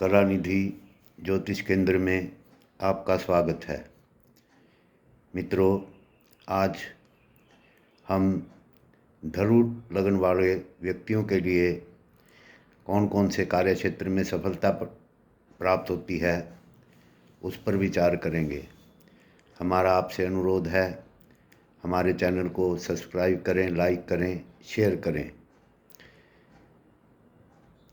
कलानिधि ज्योतिष केंद्र में आपका स्वागत है। मित्रों, आज हम धनु लगन वाले व्यक्तियों के लिए कौन कौन से कार्य क्षेत्र में सफलता प्राप्त होती है उस पर विचार करेंगे। हमारा आपसे अनुरोध है, हमारे चैनल को सब्सक्राइब करें, लाइक करें, शेयर करें।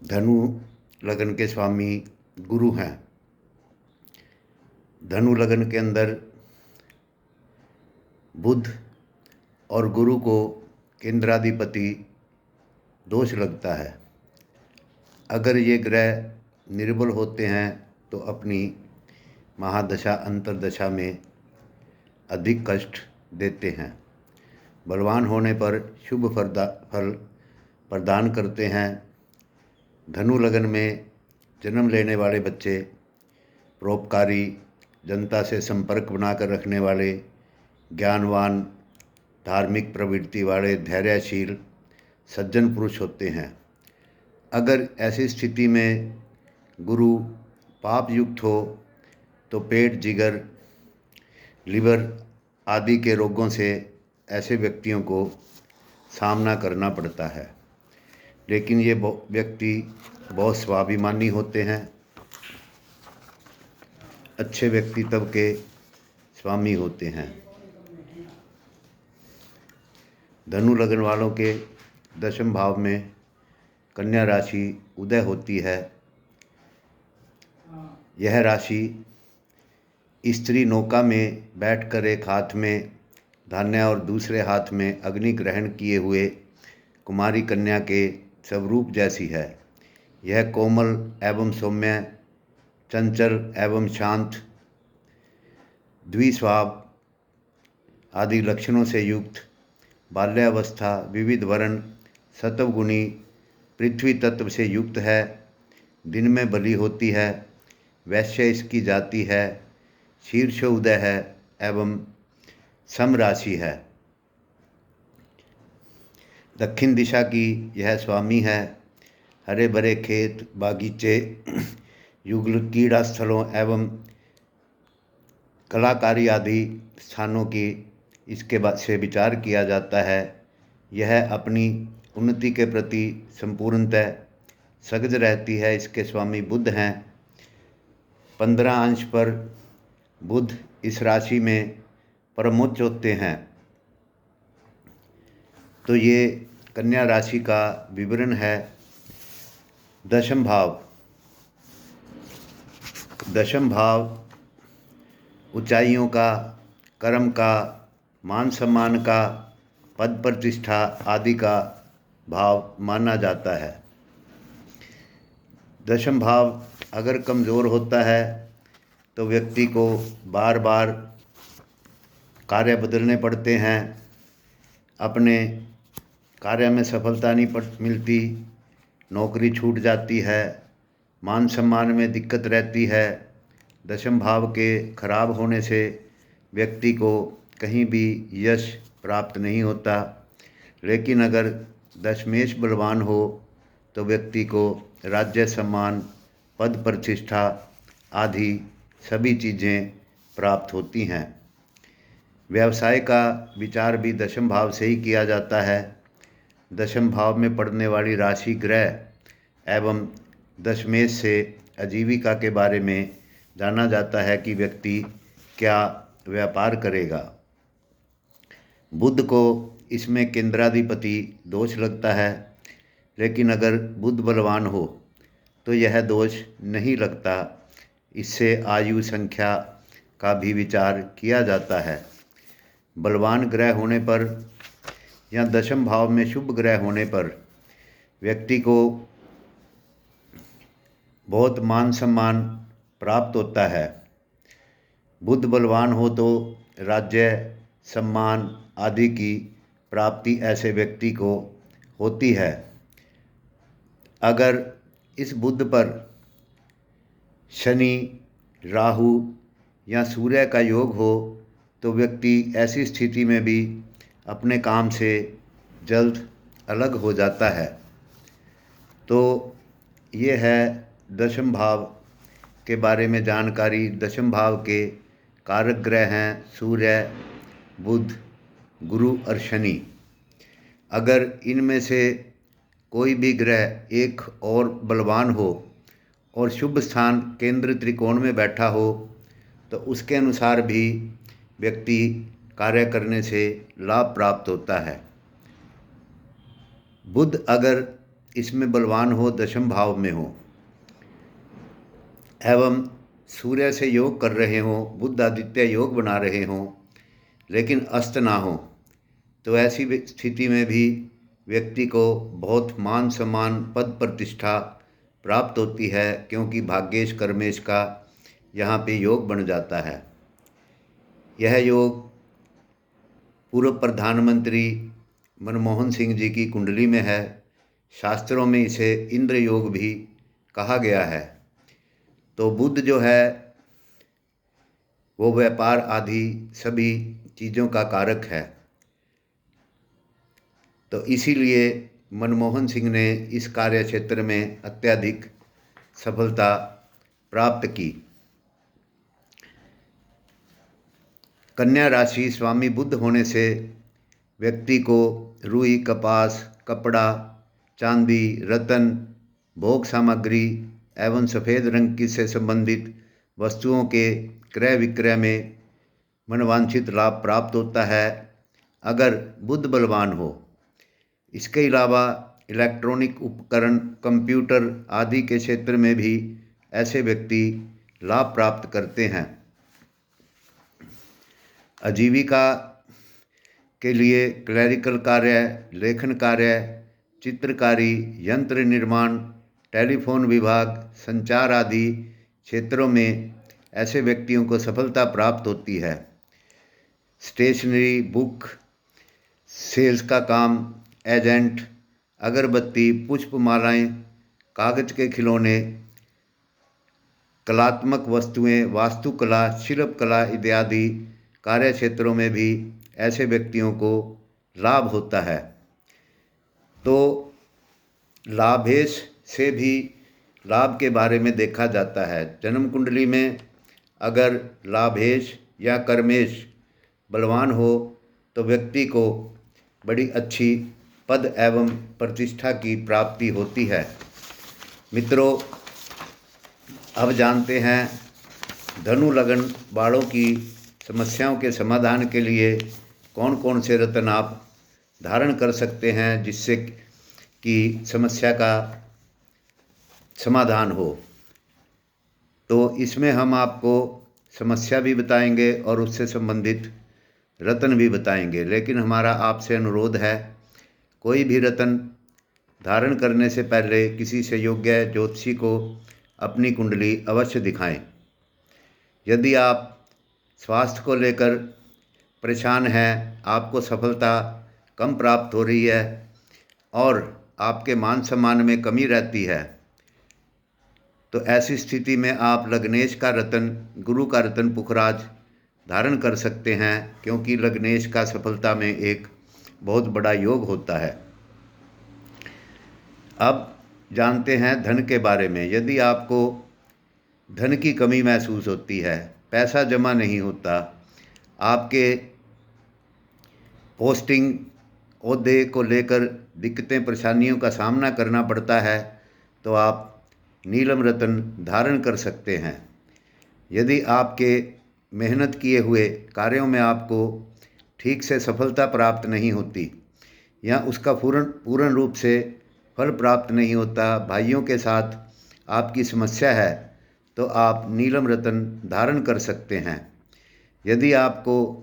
धनु लगन के स्वामी गुरु हैं। धनु लगन के अंदर बुध और गुरु को केंद्राधिपति दोष लगता है। अगर ये ग्रह निर्बल होते हैं तो अपनी महादशा अंतर्दशा में अधिक कष्ट देते हैं। बलवान होने पर शुभ फल प्रदान करते हैं। धनु लगन में जन्म लेने वाले बच्चे परोपकारी, जनता से संपर्क बनाकर रखने वाले, ज्ञानवान, धार्मिक प्रवृत्ति वाले, धैर्यशील, सज्जन पुरुष होते हैं। अगर ऐसी स्थिति में गुरु पाप युक्त हो तो पेट, जिगर, लिवर आदि के रोगों से ऐसे व्यक्तियों को सामना करना पड़ता है। लेकिन ये व्यक्ति बहुत स्वाभिमानी होते हैं, अच्छे व्यक्तित्व के स्वामी होते हैं। धनु लगन वालों के दशम भाव में कन्या राशि उदय होती है। यह राशि स्त्री नौका में बैठकर एक हाथ में धान्य और दूसरे हाथ में अग्नि ग्रहण किए हुए कुमारी कन्या के स्वरूप जैसी है। यह कोमल एवं सौम्य, चंचल एवं शांत, द्विस्वभाव आदि लक्षणों से युक्त, बाल्यावस्था, विविध वर्ण, सत्वगुणी, पृथ्वी तत्व से युक्त है। दिन में बली होती है, वैश्य इसकी जाति है, शीर्षोदय है एवं समराशि है। दक्षिण दिशा की यह स्वामी है। हरे भरे खेत, बागीचे, युगल, क्रीड़ा स्थलों एवं कलाकारी आदि स्थानों की इसके बाद से विचार किया जाता है। यह अपनी उन्नति के प्रति संपूर्णतः सजग रहती है। इसके स्वामी बुध हैं। 15 अंश पर बुध इस राशि में परमोच्च होते हैं। तो ये कन्या राशि का विवरण है। दशम भाव ऊंचाइयों का, कर्म का, मान सम्मान का, पद प्रतिष्ठा आदि का भाव माना जाता है। दशम भाव अगर कमज़ोर होता है तो व्यक्ति को बार बार कार्य बदलने पड़ते हैं। अपने कार्य में सफलता नहीं मिलती, नौकरी छूट जाती है, मान सम्मान में दिक्कत रहती है। दशम भाव के खराब होने से व्यक्ति को कहीं भी यश प्राप्त नहीं होता। लेकिन अगर दशमेश बलवान हो तो व्यक्ति को राज्य, सम्मान, पद प्रतिष्ठा आदि सभी चीज़ें प्राप्त होती हैं। व्यवसाय का विचार भी दशम भाव से ही किया जाता है। दशम भाव में पड़ने वाली राशि ग्रह एवं दशमेश से आजीविका के बारे में जाना जाता है कि व्यक्ति क्या व्यापार करेगा। बुध को इसमें केंद्राधिपति दोष लगता है। लेकिन अगर बुध बलवान हो तो यह दोष नहीं लगता। इससे आयु संख्या का भी विचार किया जाता है। बलवान ग्रह होने पर या दशम भाव में शुभ ग्रह होने पर व्यक्ति को बहुत मान सम्मान प्राप्त होता है। बुध बलवान हो तो राज्य, सम्मान आदि की प्राप्ति ऐसे व्यक्ति को होती है। अगर इस बुध पर शनि, राहु या सूर्य का योग हो तो व्यक्ति ऐसी स्थिति में भी अपने काम से जल्द अलग हो जाता है। तो ये है दशम भाव के बारे में जानकारी। दशम भाव के कारक ग्रह हैं सूर्य, बुध, गुरु और शनि। अगर इनमें से कोई भी ग्रह एक और बलवान हो और शुभ स्थान केंद्र त्रिकोण में बैठा हो तो उसके अनुसार भी व्यक्ति कार्य करने से लाभ प्राप्त होता है। बुध अगर इसमें बलवान हो, दशम भाव में हो एवं सूर्य से योग कर रहे हों, बुध आदित्य योग बना रहे हों, लेकिन अस्त ना हो, तो ऐसी स्थिति में भी व्यक्ति को बहुत मान सम्मान पद प्रतिष्ठा प्राप्त होती है, क्योंकि भाग्येश कर्मेश का यहाँ पे योग बन जाता है। यह योग पूर्व प्रधानमंत्री मनमोहन सिंह जी की कुंडली में है। शास्त्रों में इसे इंद्र योग भी कहा गया है। तो बुध जो है वो व्यापार आदि सभी चीज़ों का कारक है। तो इसीलिए मनमोहन सिंह ने इस कार्य क्षेत्र में अत्यधिक सफलता प्राप्त की। कन्या राशि स्वामी बुध होने से व्यक्ति को रुई, कपास, कपड़ा, चांदी, रत्न, भोग सामग्री एवं सफ़ेद रंग की से संबंधित वस्तुओं के क्रय विक्रय में मनवांछित लाभ प्राप्त होता है, अगर बुध बलवान हो। इसके अलावा इलेक्ट्रॉनिक उपकरण, कंप्यूटर आदि के क्षेत्र में भी ऐसे व्यक्ति लाभ प्राप्त करते हैं। आजीविका के लिए क्लरिकल कार्य, लेखन कार्य, चित्रकारी, यंत्र निर्माण, टेलीफोन विभाग, संचार आदि क्षेत्रों में ऐसे व्यक्तियों को सफलता प्राप्त होती है। स्टेशनरी, बुक सेल्स का काम, एजेंट, अगरबत्ती, पुष्पमालाएं, कागज के खिलौने, कलात्मक वस्तुएं, वास्तुकला, शिल्पकला इत्यादि कार्य क्षेत्रों में भी ऐसे व्यक्तियों को लाभ होता है। तो लाभेश से भी लाभ के बारे में देखा जाता है। जन्म कुंडली में अगर लाभेश या कर्मेश बलवान हो तो व्यक्ति को बड़ी अच्छी पद एवं प्रतिष्ठा की प्राप्ति होती है। मित्रों, अब जानते हैं धनु लगन वालों की समस्याओं के समाधान के लिए कौन कौन से रत्न आप धारण कर सकते हैं जिससे कि समस्या का समाधान हो। तो इसमें हम आपको समस्या भी बताएंगे और उससे संबंधित रत्न भी बताएंगे, लेकिन हमारा आपसे अनुरोध है कोई भी रत्न धारण करने से पहले किसी से योग्य ज्योतिषी को अपनी कुंडली अवश्य दिखाएं। यदि आप स्वास्थ्य को लेकर परेशान हैं, आपको सफलता कम प्राप्त हो रही है और आपके मान सम्मान में कमी रहती है, तो ऐसी स्थिति में आप लग्नेश का रत्न, गुरु का रत्न पुखराज धारण कर सकते हैं, क्योंकि लग्नेश का सफलता में एक बहुत बड़ा योग होता है। अब जानते हैं धन के बारे में। यदि आपको धन की कमी महसूस होती है, पैसा जमा नहीं होता, आपके पोस्टिंग ओहदे को लेकर दिक्कतें परेशानियों का सामना करना पड़ता है, तो आप नीलम रत्न धारण कर सकते हैं। यदि आपके मेहनत किए हुए कार्यों में आपको ठीक से सफलता प्राप्त नहीं होती या उसका पूर्ण रूप से फल प्राप्त नहीं होता, भाइयों के साथ आपकी समस्या है, तो आप नीलम रत्न धारण कर सकते हैं। यदि आपको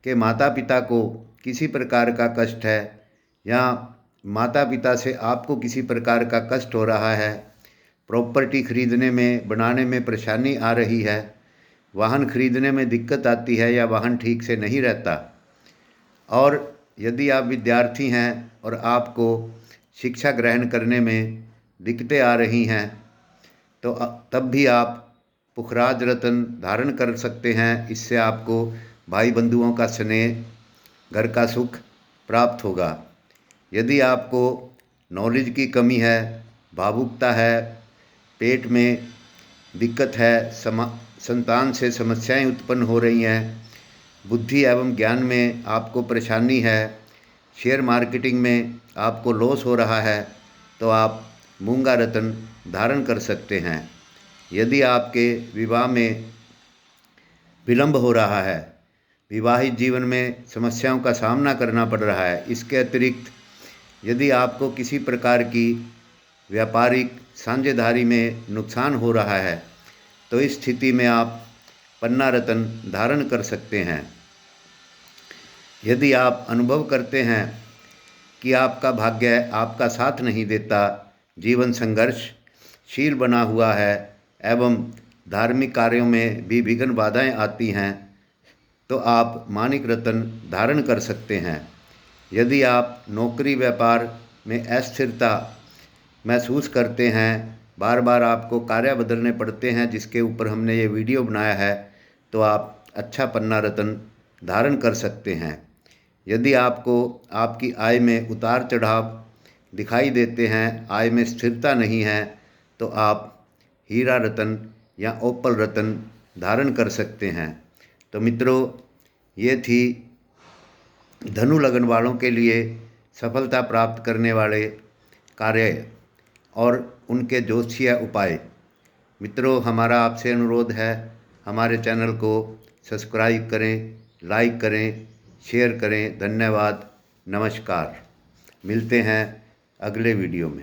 के माता पिता को किसी प्रकार का कष्ट है या माता पिता से आपको किसी प्रकार का कष्ट हो रहा है, प्रॉपर्टी खरीदने में बनाने में परेशानी आ रही है, वाहन खरीदने में दिक्कत आती है या वाहन ठीक से नहीं रहता, और यदि आप विद्यार्थी हैं और आपको शिक्षा ग्रहण करने में दिक्कतें आ रही हैं, तो तब भी आप पुखराज रत्न धारण कर सकते हैं। इससे आपको भाई बंधुओं का स्नेह, घर का सुख प्राप्त होगा। यदि आपको नॉलेज की कमी है, भावुकता है, पेट में दिक्कत है, संतान से समस्याएं उत्पन्न हो रही हैं, बुद्धि एवं ज्ञान में आपको परेशानी है, शेयर मार्केटिंग में आपको लॉस हो रहा है, तो आप मूंगा रत्न धारण कर सकते हैं। यदि आपके विवाह में विलंब हो रहा है, विवाहित जीवन में समस्याओं का सामना करना पड़ रहा है, इसके अतिरिक्त यदि आपको किसी प्रकार की व्यापारिक साझेदारी में नुकसान हो रहा है, तो इस स्थिति में आप पन्ना रत्न धारण कर सकते हैं। यदि आप अनुभव करते हैं कि आपका भाग्य आपका साथ नहीं देता, जीवन संघर्षशील बना हुआ है एवं धार्मिक कार्यों में भी विघ्न बाधाएं आती हैं, तो आप माणिक रत्न धारण कर सकते हैं। यदि आप नौकरी व्यापार में अस्थिरता महसूस करते हैं, बार बार आपको कार्य बदलने पड़ते हैं, जिसके ऊपर हमने ये वीडियो बनाया है, तो आप अच्छा पन्ना रत्न धारण कर सकते हैं। यदि आपको आपकी आय में उतार चढ़ाव दिखाई देते हैं, आय में स्थिरता नहीं है, तो आप हीरा रत्न या ओपल रत्न धारण कर सकते हैं। तो मित्रों, ये थी धनु लगन वालों के लिए सफलता प्राप्त करने वाले कार्य और उनके ज्योतिषीय उपाय। मित्रों, हमारा आपसे अनुरोध है, हमारे चैनल को सब्सक्राइब करें, लाइक करें, शेयर करें। धन्यवाद, नमस्कार। मिलते हैं अगले वीडियो में।